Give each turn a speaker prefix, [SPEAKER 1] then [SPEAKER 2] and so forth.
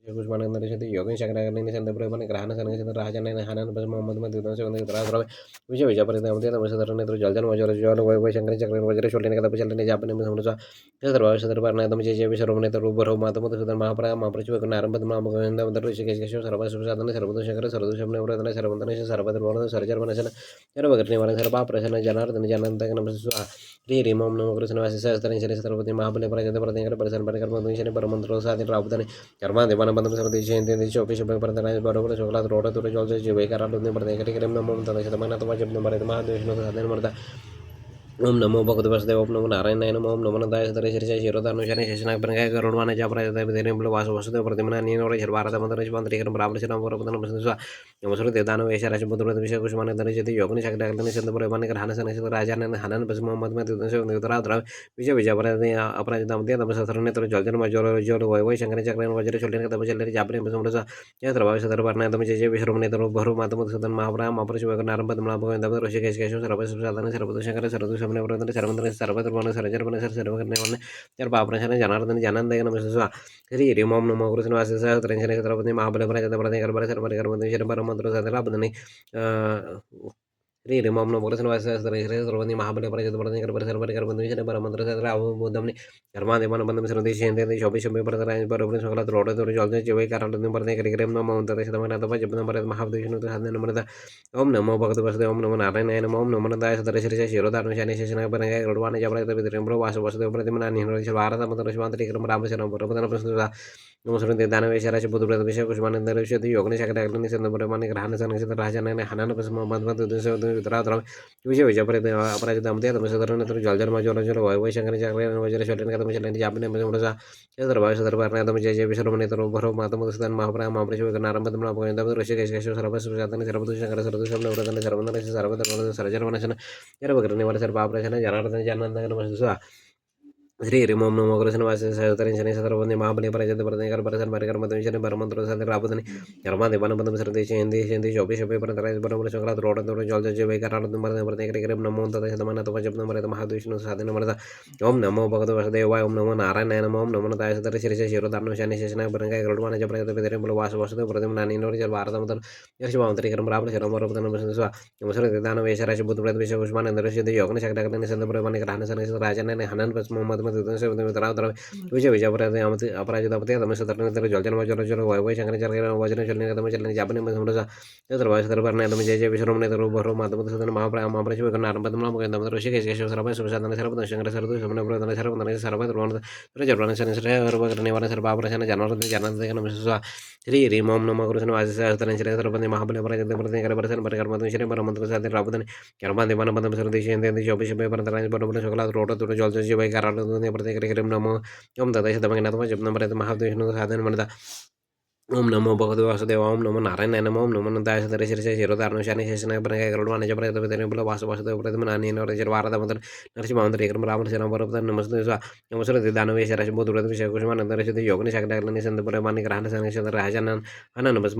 [SPEAKER 1] Kushmanandana Yogan Shakaran and the Brahman Grahanas and Rajan and Hanan Muhammad Madhudan and the Razra Vijay Japan the Masaran Jaljan Vajar Shankar Chakran Vajar Shotin Kapachal and Japan Musa Sadharvana the Jay Visharoman the Ruber Matamu the Mahapra Maprachu Naram Mamagan the Rishikesh Sarvas Sadan Sarvada Shankar Sarvadushan and Sarvana Sarvada Sarjan Yaravagan Sarva Prasan Janar and Janan Taganamsua Rimom no Krishna says the Insurance Sarvati Mahabali Prajan the Person Parakan Paramantro Sadi Rabdan Karma, the one of the Shan, the shop is over the night, but over the chocolate road to the Georgia, you wake around the Bertha, no more than the man of the Mother, ओम नमो भगवते वासुदेव ओम नमो नारायणाय नमः ओम नमो नारायणाय दरेश्वरी शिरोधानुशाने Sheshnag बनगाय गरुडवाने जापराय देवदेने boule Vasu Vasudev प्रतिमना नीनोरे शर्वारद मंत्र मंत्री करम ब्राह्मण शरण वरपदन मसुसा नमस्कार देदानो वेश राज बुद्ध विषय कुशमान दरेशति योगनि शकडागने चंद पर माने कर हनसन से राजा ने हनन बस मोहम्मद में दुदन से उतरा उतरा विजय विजय पर अपराज दाम दे तब सतरने तो जलजन मजोर जोर वय शंकर चक्र वज्र चोलने का तब चलने जापने बस मुरसा या तरवा सदर परना तब जय विश्रमने तो भरो मातम सदन महाप्राम महाप्रश वगर नारंभ तमला भगवान तब ऋषिकेश केश सर्वस साधन सर्वतो शंकर सर्वतो सबने वरदन सर्वंतर सर्वत्र सर्जर बन सर्व करने वाले त्यार बापराशाने जनार्दन जानंद देगन मसुसा श्री हरि ओम नमो कृष्ण वासे सहस्त्रंजन सर्वपति महाबल प्रजत प्रति कर बर सर्व कर मंत्र शरण परमंत्र सदरा बदने श्री रिमोम नमो कृष्ण वासे सर्वपति महाबल प्रजत प्रति कर बर सर्व कर मंत्र शरण परमंत्र सदरा बोधमने कर्मा देवन बंदम सर्वदे शेंदे शोभि शोभि परतराय बरोबर सकला रोड तो जल जय कारण परते कर करम नमो तते सदमना तप जपन पर महाविष्णु तो साधन नमः ओम नमो भगवते वासुदेव ओम नमो नारायणाय नमः ओम नमो नारायणाय सदरेश्वरी शिरोधानुशाने शेषनाग बनगाय गरुडवाने जापराय विद्रेम्ब्रो वासु वासुदेव प्रतिमना नीनोरे शर्वारद मंत्र शिवांतरी करम राम शरण वरपदन प्रसन्न नमस्कार दानवे शराश बुद्ध विषय कुशमान दर्शति योगने शकडागने चंद पर माने ग्रहण सन राजा ने हनन बस मोहम्मद उतरा उतरा विजय विजय पर अपराज दाम दे तब सदरन तो जलजन मजोर जोर वय शंकर चक्र वज्र शोलन का तब चलने जापने मुरसा सदरवा सदरवा तब जय जय विश्रमने तो भरो मातम सदन महाप्राम महाप्रश नारंभ तमला भगवान ऋषिकेश केश सर्वस साधन सर्वतो शंकर सर्वतो सबने वरदन सर्वंतर सर्वतर सर्जर वनसन यरवग्रने वर सर्वाप्रशन जनार्दन जानंद नमः श्री हरि ओम नमो कृष्ण वासे सहस्त्रंजन सर्वंदे महाबली प्रजत प्रति कर परसन परिकर मधुशन परमंत्र सद राबदने कर्मा देवान बंदम सर्देश हिंदी हिंदी शोभि शोभि परतराय बरोबर सकला रोड तो जल जय वे कारण तुम परते प्रति कर करम नमो तत शतमान तप जप नमः महाविष्णु साधन नमः ओम नमो भगवते वासुदेवाय ओम नमो नारायणाय नमः ओम नमो नारायणाय सदर श्री शिरो दानुशाने शेषनाग बनगाय गरुडवाने जपराय विद्रे बुल वासु वासुदेव प्रतिम नानी नोर जल भारत मंत्र यर्षवांतरी करम ब्राह्मण शरण वरपदन नमः नमस्कार दान वेश राशि बुद्ध विषय कुशमान दर्शति योगने शकडागने संत प्रमाणे ग्रहण सन राजा ने हनन बस मोहम्मद में दुदन से उतरा उतरा विजय विजय पर अपराजित अपते तम सतरने तर जलजन मजोर जोर वय शंकर चक्र वज्र चलने का तम चलने जापने में समरसा तरवा सदर परने तम जय जय विश्रमने तर भरो मातम सदन महाप्राम महाप्रश वगर नारंभ तमला भगवान तम ऋषिकेश केश सर्व साधन सर्व शंकर सर्व सबने प्रदन सर्व तर जरवान सन सर्व करने वाले सर्व अपराशन जानवर जानंद नमः श्री हरि ओम नमो कृष्ण वासे सहस्त्रंजन सर्वपति महाबल प्रजत प्रति कर परसन परिकर मधुशन परमंत्र साधन राबदन कर्मा देवान बंदम सर्वदेश हिंदी शोभि शोभि परतराय बरोबर सकला रोड तो जल जय वे कारण प्रति कर करम नमो ओम तत शतमना तप जप नमः महाविष्णु साधन मनदा ओम नमो भगवते वासुदेव ओम नमो नारायणाय नमः ओम नमो नारायणाय दरेश्वरी शिरोधानुशाने शेषनाग बनगाय गरुडवाने जपराय विद्रे बुल वासु वासुदेव प्रतिमना नीनोरे शर्वारद मंत्र नरसिंहावंतरी करम राम शरण वरपदन नमस्ते दानवे शराश बुद्ध विषय कुशमान दर्शति योगने शकडागने चंद पर माने ग्रहण सन राजा हनन बस